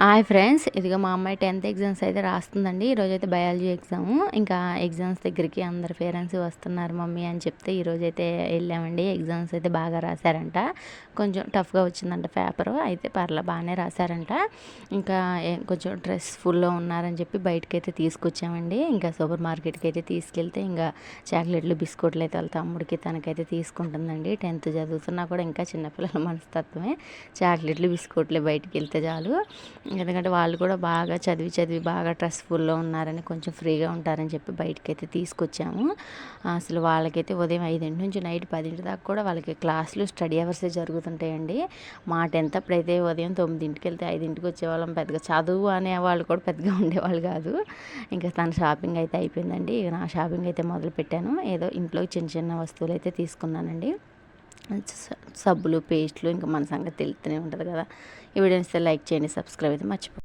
Hi friends, ఇదిగో మా అమ్మాయి 10th ఎగ్జామ్స్ అయితే రాస్తుందండి. ఈరోజైతే బయాలజీ ఎగ్జాము. ఇంకా ఎగ్జామ్స్ దగ్గరికి అందరు పేరెంట్స్ వస్తున్నారు మమ్మీ అని చెప్తే ఈరోజైతే వెళ్ళామండి. ఎగ్జామ్స్ అయితే బాగా రాశారంట. కొంచెం టఫ్గా వచ్చిందంట పేపరు, అయితే బాగానే రాశారంట. ఇంకా కొంచెం స్ట్రెస్ఫుల్లో ఉన్నారని చెప్పి బయటకి అయితే తీసుకొచ్చామండి. ఇంకా సూపర్ మార్కెట్కి అయితే తీసుకెళ్తే ఇంకా చాక్లెట్లు బిస్కెట్లు అయితే వాళ్ళ తమ్ముడికి తనకైతే తీసుకుంటుందండి. 10th చదువుతున్నా కూడా ఇంకా చిన్నపిల్లల మనస్తత్వమే. చాక్లెట్లు బిస్కెట్లే బయటికి వెళ్తే చాలు. ఎందుకంటే వాళ్ళు కూడా బాగా చదివి బాగా స్ట్రెస్ఫుల్లో ఉన్నారని, కొంచెం ఫ్రీగా ఉంటారని చెప్పి బయటకైతే తీసుకొచ్చాము. అసలు వాళ్ళకైతే ఉదయం 5 నుంచి నైట్ 10 దాకా కూడా వాళ్ళకి క్లాసులు స్టడీ అవర్సే జరుగుతుంటాయండి. మా 10th అప్పుడైతే ఉదయం 9కి వెళ్తే 5కి వచ్చేవాళ్ళం. పెద్దగా చదువు అనేవాళ్ళు కూడా పెద్దగా ఉండేవాళ్ళు కాదు. ఇంకా తన షాపింగ్ అయితే అయిపోయిందండి. ఇక నా షాపింగ్ అయితే మొదలు పెట్టాను. ఏదో ఇంట్లో చిన్న చిన్న వస్తువులు అయితే తీసుకున్నానండి. సబ్బులు, పేస్టులు, ఇంకా మన సంగతి తెలుస్తూనే ఉంటుంది కదా. ఈ వీడియోని లైక్ చేయండి, సబ్స్క్రైబ్ అయితే మర్చిపోండి.